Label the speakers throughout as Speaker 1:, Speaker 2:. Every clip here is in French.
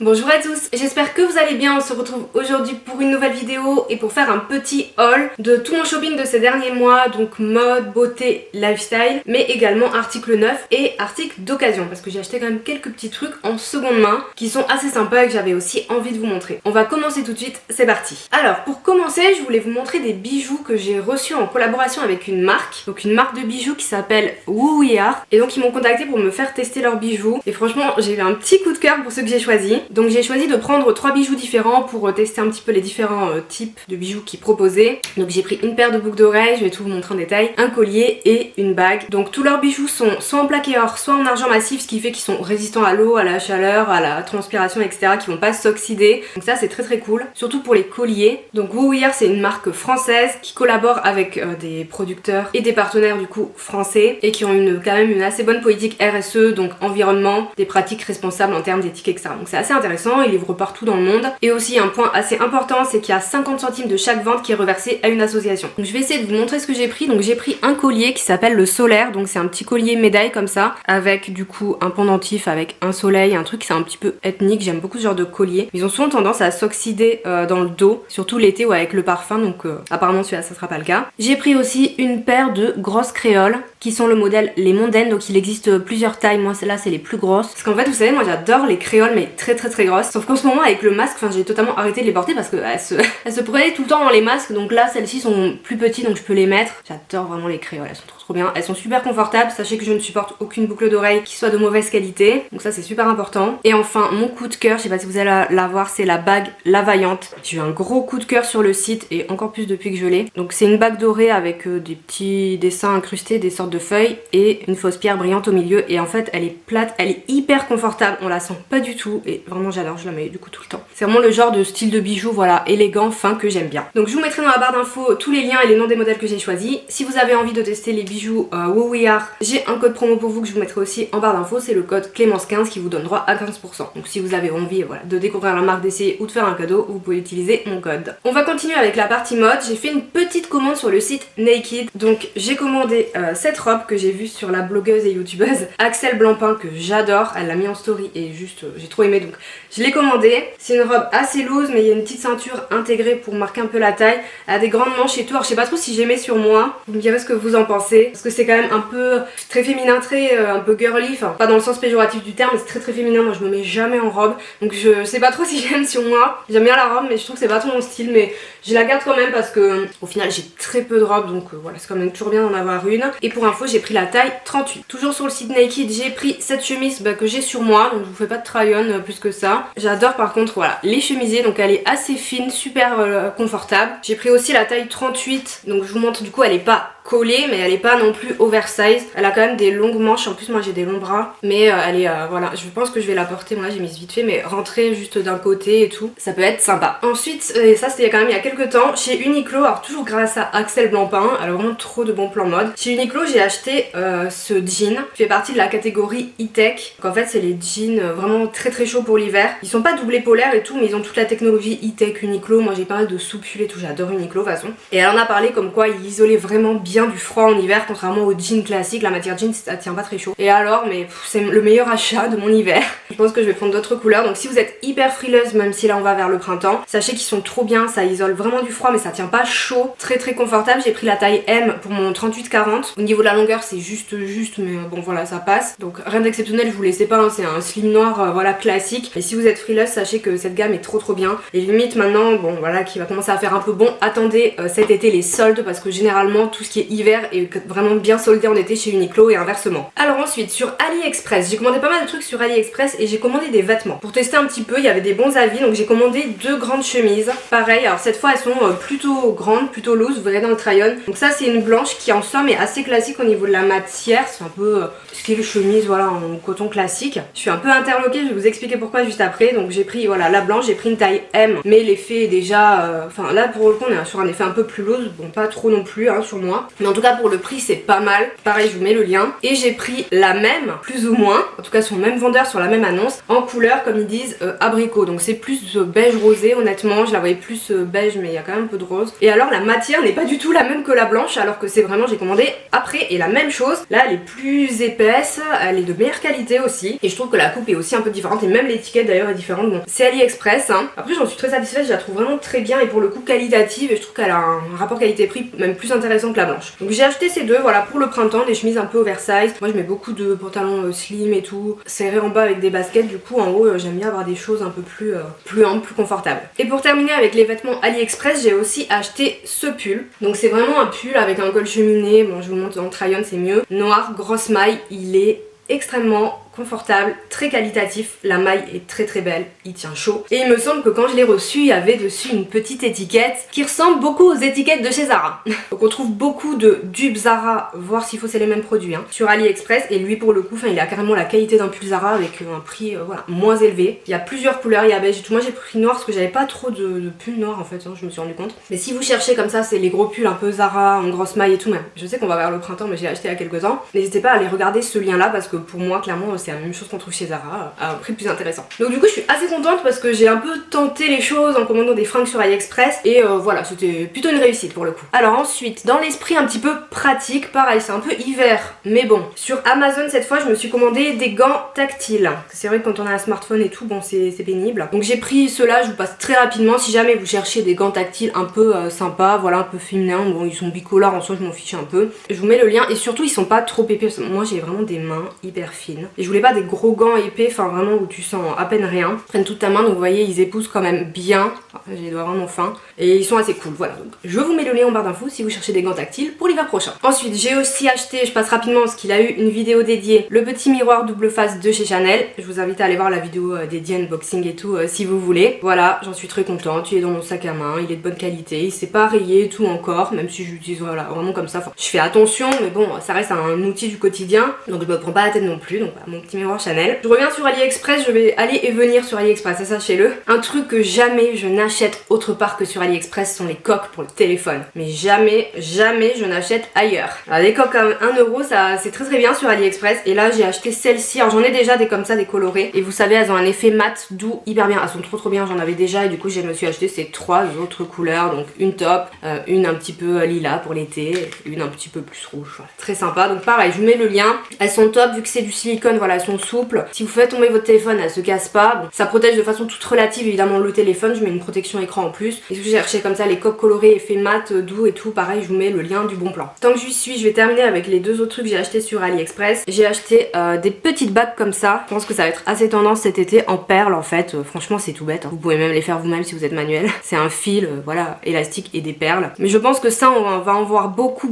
Speaker 1: Bonjour à tous, j'espère que vous allez bien. On se retrouve aujourd'hui pour une nouvelle vidéo et pour faire un petit haul de tout mon shopping de ces derniers mois, donc mode, beauté, lifestyle, mais également articles neufs et articles d'occasion parce que j'ai acheté quand même quelques petits trucs en seconde main qui sont assez sympas et que j'avais aussi envie de vous montrer. On va commencer tout de suite, c'est parti. Alors pour commencer, je voulais vous montrer des bijoux que j'ai reçus en collaboration avec une marque, donc une marque de bijoux qui s'appelle Who We Are, et donc ils m'ont contacté pour me faire tester leurs bijoux et franchement j'ai eu un petit coup de cœur pour ceux que j'ai choisis. Donc j'ai choisi de prendre 3 bijoux différents pour tester un petit peu les différents types de bijoux qu'ils proposaient. Donc j'ai pris une paire de boucles d'oreilles, je vais tout vous montrer en détail, un collier et une bague. Donc tous leurs bijoux sont soit en plaqué or, soit en argent massif, ce qui fait qu'ils sont résistants à l'eau, à la chaleur, à la transpiration, etc. qui vont pas s'oxyder. Donc ça c'est très cool, surtout pour les colliers. Donc Who We Are, c'est une marque française qui collabore avec des producteurs et des partenaires du coup français et qui ont quand même une assez bonne politique RSE, donc environnement, des pratiques responsables en termes d'éthique, etc. Donc c'est assez intéressant, ils livrent partout dans le monde. Et aussi un point assez important, c'est qu'il y a 50 centimes de chaque vente qui est reversé à une association. Donc je vais essayer de vous montrer ce que j'ai pris. Donc j'ai pris un collier qui s'appelle le solaire, donc c'est un petit collier médaille comme ça, avec du coup un pendentif avec un soleil, un truc c'est un petit peu ethnique, j'aime beaucoup ce genre de collier. Ils ont souvent tendance à s'oxyder dans le dos, surtout l'été ou avec le parfum, donc apparemment celui-là ça sera pas le cas. J'ai pris aussi une paire de grosses créoles qui sont le modèle les mondaines, donc il existe plusieurs tailles, moi celle-là c'est les plus grosses. Parce qu'en fait vous savez, moi j'adore les créoles mais très grosses, sauf qu'en ce moment avec le masque, enfin j'ai totalement arrêté de les porter parce qu'elles se prenaient tout le temps dans les masques, donc là celles-ci sont plus petites donc je peux les mettre. J'adore vraiment les créoles, elles sont trop bien, elles sont super confortables, sachez que je ne supporte aucune boucle d'oreille qui soit de mauvaise qualité, donc ça c'est super important. Et enfin mon coup de cœur, je sais pas si vous allez la voir, c'est la bague La Vaillante. J'ai eu un gros coup de cœur sur le site et encore plus depuis que je l'ai. Donc c'est une bague dorée avec des petits dessins incrustés, des sortes de feuilles et une fausse pierre brillante au milieu, et en fait elle est plate, elle est hyper confortable, on la sent pas du tout et vraiment j'adore, je la mets du coup tout le temps. C'est vraiment le genre de style de bijoux, voilà, élégant, fin, que j'aime bien. Donc je vous mettrai dans la barre d'infos tous les liens et les noms des modèles que j'ai choisis. Si vous avez envie de tester les bijoux Who We Are, j'ai un code promo pour vous que je vous mettrai aussi en barre d'infos, c'est le code Clémence15 qui vous donne droit à 15%. Donc si vous avez envie, voilà, de découvrir la marque, d'essayer ou de faire un cadeau, vous pouvez utiliser mon code. On va continuer avec la partie mode. J'ai fait une petite commande sur le site Naked. Donc j'ai commandé cette robe que j'ai vue sur la blogueuse et youtubeuse Axel Blancpain, que j'adore. Elle l'a mis en story et juste j'ai trop aimé, donc je l'ai commandée. C'est une robe assez loose mais il y a une petite ceinture intégrée pour marquer un peu la taille. Elle a des grandes manches et tout. Alors je sais pas trop si j'aimais sur moi. Vous me direz ce que vous en pensez, parce que c'est quand même un peu très féminin, très un peu girly, enfin pas dans le sens péjoratif du terme, mais c'est très féminin. Moi je me mets jamais en robe, donc je sais pas trop si j'aime sur moi. J'aime bien la robe mais je trouve que c'est pas trop mon style, mais je la garde quand même parce que au final j'ai très peu de robes, donc voilà, c'est quand même toujours bien d'en avoir une. Et pour info, j'ai pris la taille 38. Toujours sur le site Naked, j'ai pris cette chemise que j'ai sur moi, donc je vous fais pas de try-on plus que ça. J'adore par contre, voilà, les chemisiers, donc elle est assez fine, super confortable. J'ai pris aussi la taille 38, donc je vous montre, du coup elle est pas collée mais elle est pas non plus oversize. Elle a quand même des longues manches, en plus moi j'ai des longs bras, mais elle est voilà, je pense que je vais la porter. Moi là j'ai mis vite fait, mais rentrer juste d'un côté et tout, ça peut être sympa. Ensuite, et ça c'était quand même il y a quelques temps, chez Uniqlo, alors toujours grâce à Axel Blancpain, elle a vraiment trop de bons plans mode. Chez Uniqlo j'ai acheté ce jean qui fait partie de la catégorie e-tech. Donc en fait c'est les jeans vraiment très chauds pour l'hiver. Ils sont pas doublés polaires et tout, mais ils ont toute la technologie e-tech Uniqlo. Moi j'ai pas mal de soupules et tout, j'adore Uniqlo de toute façon. Et elle en a parlé comme quoi il isolait vraiment bien du froid en hiver, contrairement aux jeans classiques. La matière jean ça tient pas très chaud. Et alors, mais c'est le meilleur achat de mon hiver. Je pense que je vais prendre d'autres couleurs. Donc si vous êtes hyper frileuse, même si là on va vers le printemps, sachez qu'ils sont trop bien, ça isole vraiment du froid mais ça tient pas chaud, très confortable. J'ai pris la taille M pour mon 38-40. Au niveau de la longueur c'est juste mais bon voilà, ça passe. Donc rien d'exceptionnel, je vous laissais pas, hein, c'est un slim noir voilà classique. Et si vous êtes frileuse, sachez que cette gamme est trop bien. Et limite maintenant, bon voilà, qui va commencer à faire un peu bon, attendez cet été les soldes, parce que généralement tout ce qui est hiver est vraiment bien soldé en été chez Uniqlo et inversement. Alors ensuite sur AliExpress, j'ai commandé pas mal de trucs sur AliExpress et j'ai commandé des vêtements. Pour tester un petit peu, il y avait des bons avis, donc j'ai commandé 2 grandes chemises. Pareil, alors cette fois elles sont plutôt grandes, plutôt loose, vous verrez dans le try-on. Donc ça c'est une blanche qui en somme est assez classique au niveau de la matière, c'est un peu style chemise voilà en coton classique. Je suis un peu interloquée, je vais vous expliquer pourquoi juste après. Donc j'ai pris voilà la blanche, j'ai pris une taille M, mais l'effet est déjà, enfin là pour le coup on est sur un effet un peu plus loose, bon pas trop non plus hein, sur moi. mais en tout cas pour le prix c'est pas mal. Pareil, je vous mets le lien. Et j'ai pris la même, plus ou moins, en tout cas sur le même vendeur, sur la même annonce, en couleur comme ils disent abricot. Donc c'est plus beige rosé, honnêtement, je la voyais plus beige mais il y a quand même un peu de rose. Et alors la matière n'est pas du tout la même que la blanche, alors que c'est vraiment, j'ai commandé après et la même chose. Là elle est plus épaisse, elle est de meilleure qualité aussi, et je trouve que la coupe est aussi un peu différente, et même l'étiquette d'ailleurs est différente. Bon, c'est AliExpress hein. Après j'en suis très satisfaite, je la trouve vraiment très bien, et pour le coup qualitative, et je trouve qu'elle a un rapport qualité-prix même plus intéressant que la blanche. Donc j'ai acheté ces deux, voilà, pour le printemps, des chemises un peu oversize. Moi je mets beaucoup de pantalons slim et tout, serrés en bas avec des baskets, du coup en haut j'aime bien avoir des choses un peu plus amples, plus confortables. Et pour terminer avec les vêtements AliExpress, j'ai aussi acheté ce pull. Donc c'est vraiment un pull avec un col cheminé, bon je vous montre en try-on c'est mieux, noir, grosse maille, il est extrêmement confortable, très qualitatif, la maille est très très belle, il tient chaud. Et il me semble que quand je l'ai reçu, il y avait dessus une petite étiquette qui ressemble beaucoup aux étiquettes de chez Zara. Donc on trouve beaucoup de dupes Zara, voir s'il faut c'est les mêmes produits, hein, sur AliExpress, et lui pour le coup, il a carrément la qualité d'un pull Zara avec un prix voilà, moins élevé. Il y a plusieurs couleurs, il y a beige et tout. Moi j'ai pris noir parce que j'avais pas trop de pulls noirs en fait, hein, je me suis rendu compte. Mais si vous cherchez comme ça, c'est les gros pulls un peu Zara, en grosse maille et tout, même. Je sais qu'on va vers le printemps, mais j'ai acheté il y a quelques temps. N'hésitez pas à aller regarder ce lien là parce que pour moi clairement c'est la même chose qu'on trouve chez Zara à un prix plus intéressant. Donc du coup je suis assez contente parce que j'ai un peu tenté les choses en commandant des fringues sur AliExpress et voilà, c'était plutôt une réussite pour le coup. Alors ensuite, dans l'esprit un petit peu pratique, pareil c'est un peu hiver, mais bon, sur Amazon cette fois je me suis commandé des gants tactiles. C'est vrai que quand on a un smartphone et tout, bon c'est pénible. Donc j'ai pris ceux-là, je vous passe très rapidement si jamais vous cherchez des gants tactiles un peu sympas, voilà, un peu féminins. Bon ils sont bicolores en soi, je m'en fiche un peu. Je vous mets le lien et surtout ils sont pas trop épais. Moi j'ai vraiment des mains hyper fines et je voulais pas des gros gants épais, enfin vraiment où tu sens à peine rien. Ils prennent toute ta main, donc vous voyez ils épousent quand même bien. Enfin, j'ai les doigts vraiment fins et ils sont assez cool, voilà. Donc je vous mets le lien en barre d'infos si vous cherchez des gants tactiles pour l'hiver prochain. Ensuite j'ai aussi acheté, je passe rapidement parce qu'il a eu une vidéo dédiée, le petit miroir double face de chez Chanel. Je vous invite à aller voir la vidéo dédiée unboxing et tout si vous voulez. Voilà, j'en suis très contente, il est dans mon sac à main, il est de bonne qualité, il s'est pas rayé et tout encore, même si je l'utilise voilà, vraiment comme ça. Enfin, je fais attention mais bon ça reste un outil du quotidien, donc je me prends pas la tête non plus. Donc voilà, mon petit miroir Chanel. Je reviens sur AliExpress, je vais aller et venir sur AliExpress, ça sachez-le. Un truc que jamais je n'achète autre part que sur AliExpress sont les coques pour le téléphone. Mais jamais je n'achète ailleurs. Alors des coques à 1€, ça c'est très bien sur AliExpress. Et là j'ai acheté celle-ci, alors j'en ai déjà des comme ça, des colorées. Et vous savez elles ont un effet mat, doux, hyper bien. Elles sont trop bien, j'en avais déjà et du coup je me suis acheté ces trois autres couleurs. Donc une top, une un petit peu lilas pour l'été, une un petit peu plus rouge. Voilà. Très sympa, donc pareil je vous mets le lien. Elles sont top vu que c'est du silicone, voilà, elles sont souples. Si vous faites tomber votre téléphone, elle se casse pas. Bon, ça protège de façon toute relative évidemment le téléphone, je mets une protection écran en plus. Et si vous cherchez comme ça les coques colorées, effet mat, doux et tout, pareil je vous mets le lien du bon plan. Tant que j'y suis, je vais terminer avec les deux autres trucs que j'ai acheté sur AliExpress. J'ai acheté des petites bagues comme ça. Je pense que ça va être assez tendance cet été en perles en fait. Franchement c'est tout bête, hein. Vous pouvez même les faire vous-même si vous êtes manuel. C'est un fil, voilà, élastique et des perles. Mais je pense que ça on va en voir beaucoup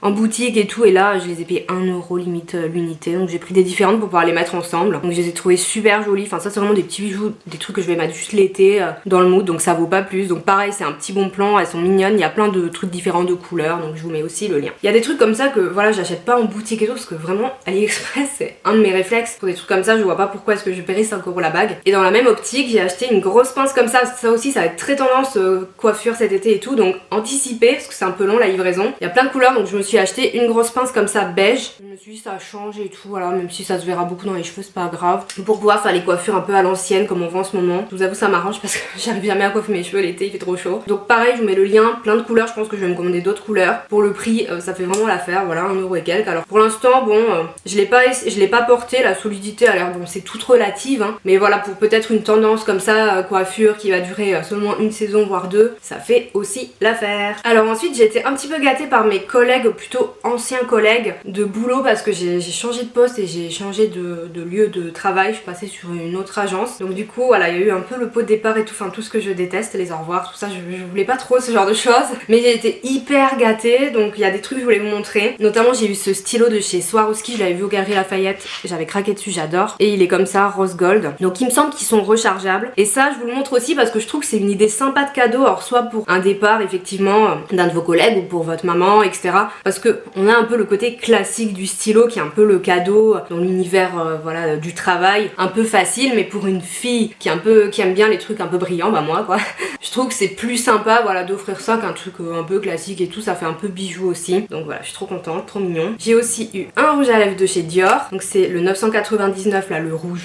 Speaker 1: en boutique et tout. Et là je les ai payés 1€ limite l'unité. Donc j'ai pris des différentes pour pouvoir les mettre ensemble. Donc je les ai trouvées super jolies. Enfin ça c'est vraiment des petits bijoux, des trucs que je vais mettre juste l'été dans le mood. Donc ça vaut pas plus. Donc pareil c'est un petit bon plan. Elles sont mignonnes. Il y a plein de trucs différents de couleurs. Donc je vous mets aussi le lien. Il y a des trucs comme ça que voilà j'achète pas en boutique et tout. Parce que vraiment AliExpress c'est un de mes réflexes. Pour des trucs comme ça je vois pas pourquoi est-ce que je paierais 5€ la bague. Et dans la même optique j'ai acheté une grosse pince comme ça. Ça aussi ça va être très tendance coiffure cet été et tout. Donc anticipez parce que c'est un peu long la livraison. Il y a plein de couleurs donc je me suis acheté une grosse pince comme ça beige. Je me suis dit ça change et tout. Voilà, même si ça se verra beaucoup dans les cheveux c'est pas grave. Pour pouvoir faire les coiffures un peu à l'ancienne comme on voit en ce moment. Je vous avoue ça m'arrange parce que j'arrive jamais à coiffer mes cheveux l'été, il fait trop chaud. Donc pareil je vous mets le lien, plein de couleurs. Je pense que je vais me commander d'autres couleurs. Pour le prix ça fait vraiment l'affaire, voilà 1€ et quelques. Alors pour l'instant bon je l'ai pas porté, la solidité a l'air bon c'est toute relative hein. Mais voilà pour peut-être une tendance comme ça coiffure qui va durer seulement une saison voire deux, ça fait aussi l'affaire. Alors ensuite j'ai été un petit peu gâtée par mes collègues, plutôt anciens collègues de boulot parce que j'ai changé de poste et j'ai changé de lieu de travail, je suis passée sur une autre agence. Donc du coup voilà il y a eu un peu le pot de départ et tout, enfin tout ce que je déteste, les au revoir, tout ça, je voulais pas trop ce genre de choses. Mais j'ai été hyper gâtée, donc il y a des trucs que je voulais vous montrer. Notamment j'ai eu ce stylo de chez Swarovski, je l'avais vu au Galeries Lafayette, j'avais craqué dessus, j'adore. Et il est comme ça, rose gold. Donc il me semble qu'ils sont rechargeables. Et ça je vous le montre aussi parce que je trouve que c'est une idée sympa de cadeau, alors soit pour un départ effectivement d'un de vos collègues ou pour votre maman etc. Parce que on a un peu le côté classique du stylo qui est un peu le cadeau dans l'univers l'univers voilà, du travail, un peu facile, mais pour une fille qui aime bien les trucs un peu brillants, bah moi quoi, je trouve que c'est plus sympa voilà, d'offrir ça qu'un truc un peu classique et tout, ça fait un peu bijou aussi. Donc voilà, je suis trop contente, trop mignon. J'ai aussi eu un rouge à lèvres de chez Dior, donc c'est le 999 là, le rouge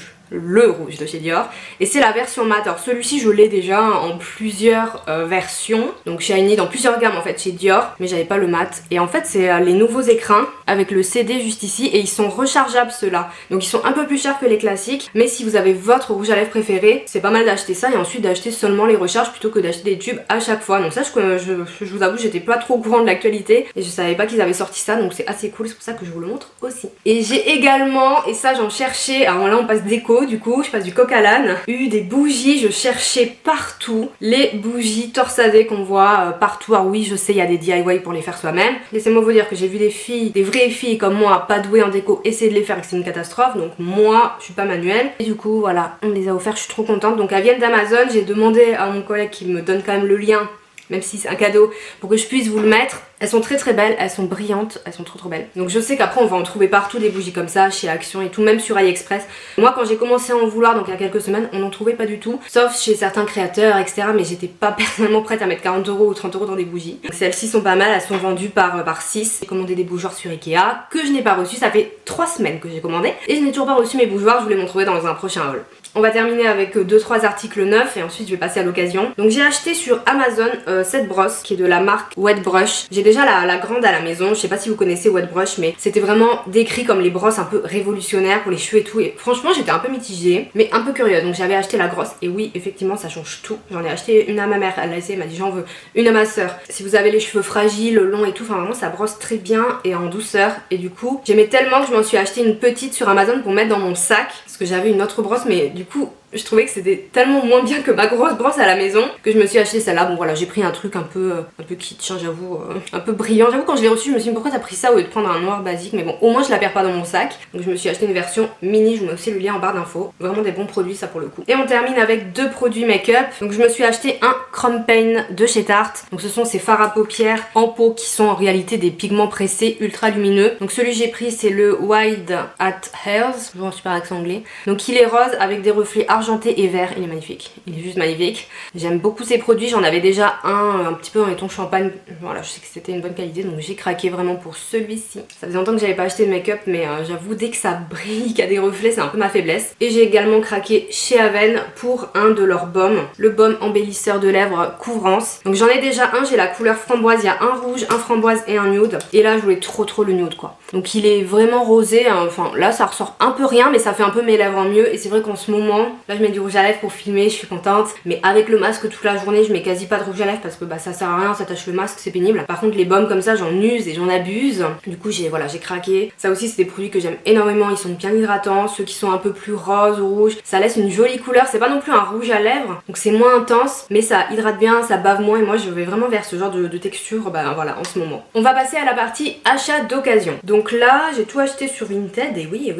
Speaker 1: de chez Dior, et c'est la version mat. Alors celui-ci je l'ai déjà en plusieurs versions, donc shiny dans plusieurs gammes en fait chez Dior, mais j'avais pas le mat. Et en fait c'est les nouveaux écrins avec le CD juste ici, et ils sont rechargeables ceux-là, donc ils sont un peu plus chers que les classiques, mais si vous avez votre rouge à lèvres préféré, c'est pas mal d'acheter ça et ensuite d'acheter seulement les recharges plutôt que d'acheter des tubes à chaque fois. Donc ça je vous avoue, j'étais pas trop au courant de l'actualité et je savais pas qu'ils avaient sorti ça, donc c'est assez cool, c'est pour ça que je vous le montre aussi. Et j'ai également, et ça j'en cherchais, alors là on passe déco, du coup je passe du coq à l'âne, eu des bougies, je cherchais partout les bougies torsadées qu'on voit partout. Alors oui je sais, il y a des DIY pour les faire soi-même, laissez-moi vous dire que j'ai vu des filles, des vraies filles comme moi, pas douées en déco, essayer de les faire et que c'est une catastrophe, donc moi je suis pas manuelle. Et du coup voilà, on les a offerts, je suis trop contente. Donc elles viennent d'Amazon, j'ai demandé à mon collègue qui me donne quand même le lien, même si c'est un cadeau, pour que je puisse vous le mettre. Elles sont très très belles, elles sont brillantes, elles sont trop belles. Donc je sais qu'après on va en trouver partout des bougies comme ça, chez Action et tout, même sur AliExpress. Moi quand j'ai commencé à en vouloir, donc il y a quelques semaines, on n'en trouvait pas du tout, sauf chez certains créateurs, etc. Mais j'étais pas personnellement prête à mettre 40 € ou 30 € dans des bougies. Donc celles-ci sont pas mal, elles sont vendues par 6. J'ai commandé des bougeoirs sur Ikea, que je n'ai pas reçu, ça fait 3 semaines que j'ai commandé. Et je n'ai toujours pas reçu mes bougeoirs, je vous les montrerai dans un prochain haul. On va terminer avec 2-3 articles neufs et ensuite je vais passer à l'occasion. Donc j'ai acheté sur Amazon cette brosse qui est de la marque Wet Brush. J'ai déjà la grande à la maison, je sais pas si vous connaissez Wet Brush, mais c'était vraiment décrit comme les brosses un peu révolutionnaires pour les cheveux et tout. Et franchement j'étais un peu mitigée, mais un peu curieuse. Donc j'avais acheté la grosse et oui effectivement ça change tout. J'en ai acheté une à ma mère, elle l'a essayé, elle m'a dit j'en veux une à ma soeur. Si vous avez les cheveux fragiles, longs et tout, enfin vraiment ça brosse très bien et en douceur. Et du coup j'aimais tellement que je m'en suis acheté une petite sur Amazon pour mettre dans mon sac, parce que j'avais une autre brosse, mais du coup je trouvais que c'était tellement moins bien que ma grosse brosse à la maison que je me suis acheté celle-là. Bon voilà, j'ai pris un truc un peu kitsch, hein, j'avoue, un peu brillant. J'avoue quand je l'ai reçu je me suis dit pourquoi t'as pris ça au lieu de prendre un noir basique, mais bon au moins je la perds pas dans mon sac. Donc je me suis acheté une version mini, je vous mets aussi le lien en barre d'infos. Vraiment des bons produits ça pour le coup. Et on termine avec 2 produits make-up. Donc je me suis acheté un Chrome Paint de chez Tarte. Donc ce sont ces fards à paupières en pot qui sont en réalité des pigments pressés ultra lumineux. Donc celui que j'ai pris c'est le Wide at Hairs, je un super accent anglais. Donc il est rose avec des reflets argenté et vert, il est magnifique, il est juste magnifique. J'aime beaucoup ces produits, j'en avais déjà un petit peu dans les tons champagne, voilà je sais que c'était une bonne qualité donc j'ai craqué vraiment pour celui-ci. Ça faisait longtemps que j'avais pas acheté de make-up mais j'avoue dès que ça brille, qu'il y a des reflets c'est un peu ma faiblesse. Et j'ai également craqué chez Aven pour un de leurs baumes, le baume embellisseur de lèvres Couvrance. Donc j'en ai déjà un, j'ai la couleur framboise, il y a un rouge, un framboise et un nude. Et là je voulais trop le nude quoi. Donc il est vraiment rosé, hein. Enfin là ça ressort un peu rien mais ça fait un peu mes lèvres en mieux. Et c'est vrai qu'en ce moment, là je mets du rouge à lèvres pour filmer, je suis contente. Mais avec le masque toute la journée je mets quasi pas de rouge à lèvres parce que bah ça sert à rien, ça tâche le masque, c'est pénible. Par contre les baumes comme ça j'en use et j'en abuse. Du coup j'ai craqué. Ça aussi c'est des produits que j'aime énormément, ils sont bien hydratants. Ceux qui sont un peu plus rose ou rouge, ça laisse une jolie couleur. C'est pas non plus un rouge à lèvres, donc c'est moins intense mais ça hydrate bien, ça bave moins. Et moi je vais vraiment vers ce genre de texture bah voilà en ce moment. On va passer à la partie achat d'occasion. Donc là j'ai tout acheté sur Vinted et oui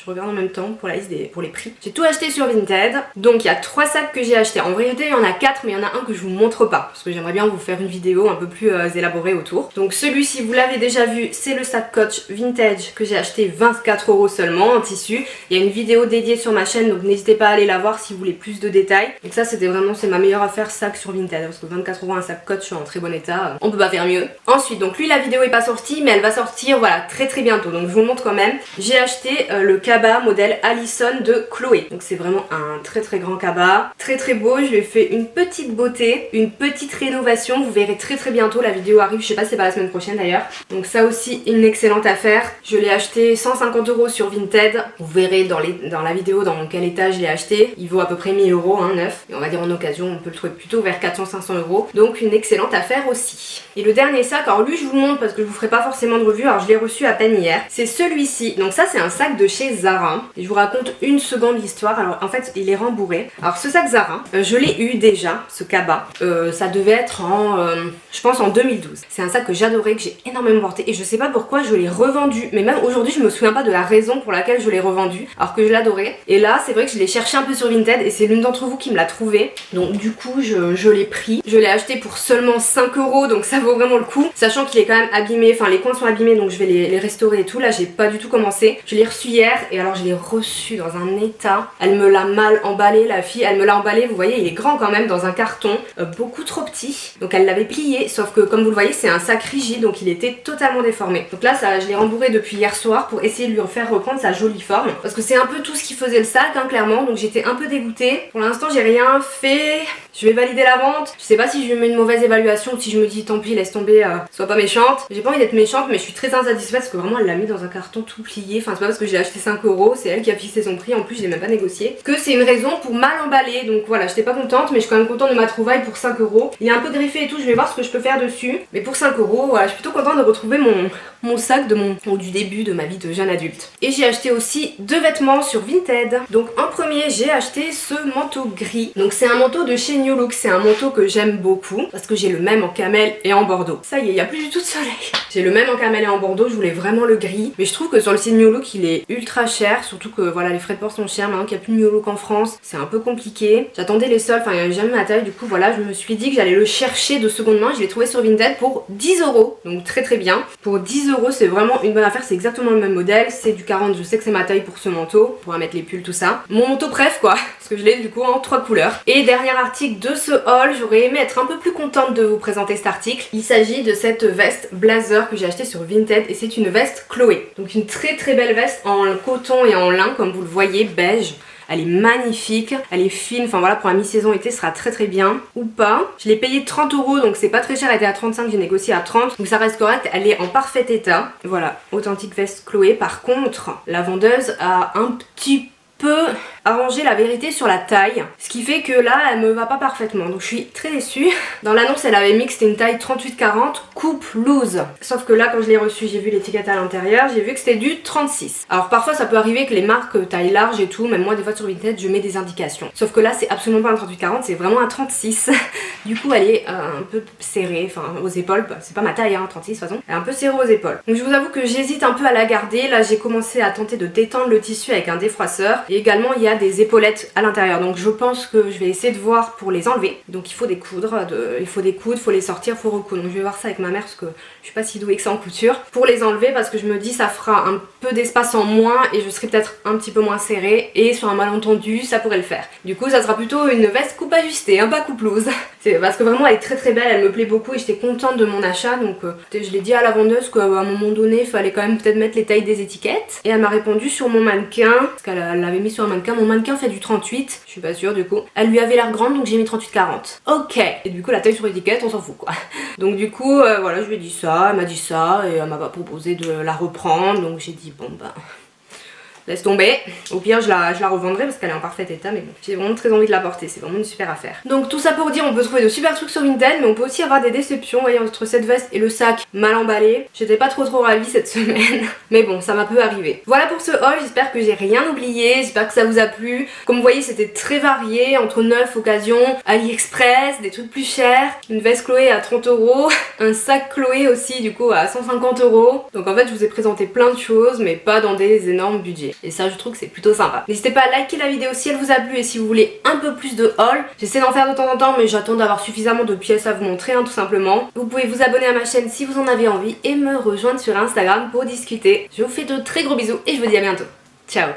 Speaker 1: je regarde en même temps pour la liste pour les prix. J'ai tout acheté sur Vinted. Donc il y a 3 sacs que j'ai achetés. En vérité il y en a 4 mais il y en a un que je vous montre pas parce que j'aimerais bien vous faire une vidéo un peu plus élaborée autour. Donc celui-ci vous l'avez déjà vu, c'est le sac Coach Vintage que j'ai acheté 24 € seulement en tissu. Il y a une vidéo dédiée sur ma chaîne donc n'hésitez pas à aller la voir si vous voulez plus de détails. Donc ça c'était vraiment ma meilleure affaire sac sur Vinted parce que 24 € un sac Coach en très bon état, on peut pas faire mieux. Ensuite donc lui la vidéo est pas sortie mais elle va sortir voilà très bientôt donc je vous le montre quand même. J'ai acheté le cabas modèle Allison de Chloé. Donc c'est vraiment un très grand cabas, très beau. Je lui ai fait une petite beauté, une petite rénovation, vous verrez très bientôt, la vidéo arrive, je sais pas si c'est pas la semaine prochaine d'ailleurs. Donc ça aussi une excellente affaire. Je l'ai acheté 150 € sur Vinted, vous verrez dans la vidéo dans quel état je l'ai acheté. Il vaut à peu près 1000 € hein, neuf, et on va dire en occasion on peut le trouver plutôt vers 400-500 €, donc une excellente affaire aussi. Et le dernier sac, alors lui je vous le montre parce que je vous ferai pas forcément de revue, alors je l'ai reçu à peine hier, c'est celui-ci. Donc ça c'est un sac de chez Zara et je vous raconte une seconde l'histoire. Alors en fait il est rembourré. Alors ce sac Zara, je l'ai eu déjà, ce cabas. Ça devait être en, je pense en 2012. C'est un sac que j'adorais, que j'ai énormément porté et je sais pas pourquoi je l'ai revendu. Mais même aujourd'hui je me souviens pas de la raison pour laquelle je l'ai revendu alors que je l'adorais. Et là c'est vrai que je l'ai cherché un peu sur Vinted et c'est l'une d'entre vous qui me l'a trouvé. Donc du coup je l'ai pris. Je l'ai acheté pour seulement 5 € donc ça vaut vraiment le coup. Sachant qu'il est quand même abîmé, enfin les coins sont abîmés donc je vais les restaurer et tout. Là j'ai pas du tout commencé. Je l'ai reçu hier et alors je l'ai reçu dans un état. Elle me l'a mal emballé la fille, elle me l'a emballé, vous voyez il est grand quand même dans un carton, beaucoup trop petit. Donc elle l'avait plié sauf que comme vous le voyez c'est un sac rigide donc il était totalement déformé. Donc là ça, je l'ai rembourré depuis hier soir pour essayer de lui faire reprendre sa jolie forme. Parce que c'est un peu tout ce qui faisait le sac hein, clairement, donc j'étais un peu dégoûtée. Pour l'instant j'ai rien fait, je vais valider la vente. Je sais pas si je lui mets une mauvaise évaluation ou si je me dis tant pis laisse tomber, sois pas méchante. J'ai pas envie d'être méchante mais je suis très insatisfaite parce que vraiment elle l'a mis dans un carton tout plié. Enfin c'est pas parce que j'ai acheté 5 €, c'est elle qui a fixé son prix, en plus je l'ai même pas négocié, que c'est une raison pour mal emballer. Donc voilà, j'étais pas contente mais je suis quand même contente de ma trouvaille pour 5 €. Il est un peu griffé et tout, je vais voir ce que je peux faire dessus. Mais pour 5 €, voilà, je suis plutôt contente de retrouver mon sac de du début de ma vie de jeune adulte. Et j'ai acheté aussi 2 vêtements sur Vinted. Donc en premier j'ai acheté ce manteau gris. Donc c'est un manteau de chez New Look, c'est un manteau que j'aime beaucoup parce que j'ai le même en camel et en bordeaux. Ça y est, il n'y a plus du tout de soleil. J'ai le même en camel et en bordeaux, je voulais vraiment le gris. Mais je trouve que sur le site New Look il est ultra cher, surtout que voilà les frais de port sont chers. Maintenant qu'il n'y a plus de New Look en France, c'est un peu compliqué. J'attendais les soldes, enfin il n'y avait jamais ma taille, du coup voilà je me suis dit que j'allais le chercher de seconde main. Je l'ai trouvé sur Vinted pour 10 €, donc très très bien. Pour 10 € c'est vraiment une bonne affaire, c'est exactement le même modèle, c'est du 40, je sais que c'est ma taille pour ce manteau, on pourra mettre les pulls tout ça. Mon manteau préf quoi, parce que je l'ai du coup en 3 couleurs. Et dernier article de ce haul, j'aurais aimé être un peu plus contente de vous présenter cet article. Il s'agit de cette veste blazer que j'ai acheté sur Vinted et c'est une veste Chloé. Donc une très très belle veste en coton et en lin comme vous le voyez, beige. Elle est magnifique, elle est fine, enfin voilà pour la mi-saison été ce sera très très bien. Ou pas. Je l'ai payé 30 € donc c'est pas très cher, elle était à 35, j'ai négocié à 30. Donc ça reste correct, elle est en parfait état. Voilà, authentique veste Chloé. Par contre, la vendeuse a un petit peu arranger la vérité sur la taille, ce qui fait que là elle me va pas parfaitement, donc je suis très déçue. Dans l'annonce elle avait mis que c'était une taille 38-40 coupe loose, sauf que là quand je l'ai reçu j'ai vu l'étiquette à l'intérieur, j'ai vu que c'était du 36. Alors parfois ça peut arriver que les marques taille large et tout, même moi des fois sur Vinted je mets des indications, sauf que là c'est absolument pas un 38-40, c'est vraiment un 36. Du coup elle est un peu serrée, enfin aux épaules, c'est pas ma taille hein, 36 de toute façon, elle est un peu serrée aux épaules. Donc je vous avoue que j'hésite un peu à la garder, là j'ai commencé à tenter de détendre le tissu avec un défroisseur et également il y a des épaulettes à l'intérieur, donc je pense que je vais essayer de voir pour les enlever. Donc il faut des coudre, il faut les sortir, il faut recoudre. Donc je vais voir ça avec ma mère parce que je suis pas si douée que ça en couture. Pour les enlever parce que je me dis ça fera un peu d'espace en moins et je serai peut-être un petit peu moins serrée et sur un malentendu ça pourrait le faire. Du coup ça sera plutôt une veste coupe ajustée, pas coupe loose. C'est parce que vraiment elle est très très belle, elle me plaît beaucoup et j'étais contente de mon achat, donc je l'ai dit à la vendeuse qu'à un moment donné il fallait quand même peut-être mettre les tailles des étiquettes. Et elle m'a répondu sur mon mannequin, parce qu'elle l'avait mis sur un mannequin, mon mannequin fait du 38, je suis pas sûre du coup. Elle lui avait l'air grande donc j'ai mis 38-40. Ok. Et du coup la taille sur l'étiquette on s'en fout quoi. Donc du coup voilà je lui ai dit ça, elle m'a dit ça et elle m'a pas proposé de la reprendre, donc j'ai dit bon bah laisse tomber. Au pire je la revendrai parce qu'elle est en parfait état, mais bon j'ai vraiment très envie de la porter, c'est vraiment une super affaire. Donc tout ça pour dire on peut trouver de super trucs sur Vinted, mais on peut aussi avoir des déceptions. Vous voyez entre cette veste et le sac mal emballé, j'étais pas trop ravie cette semaine. Mais bon ça m'a peu arrivé. Voilà pour ce haul, j'espère que j'ai rien oublié, j'espère que ça vous a plu. Comme vous voyez c'était très varié, entre neuf, occasion, AliExpress, des trucs plus chers, une veste Chloé à 30 €, un sac Chloé aussi du coup à 150 €. Donc en fait je vous ai présenté plein de choses mais pas dans des énormes budgets. Et ça je trouve que c'est plutôt sympa. N'hésitez pas à liker la vidéo si elle vous a plu et si vous voulez un peu plus de haul. J'essaie d'en faire de temps en temps mais j'attends d'avoir suffisamment de pièces à vous montrer tout simplement. Vous pouvez vous abonner à ma chaîne si vous en avez envie et me rejoindre sur Instagram pour discuter. Je vous fais de très gros bisous et je vous dis à bientôt. Ciao.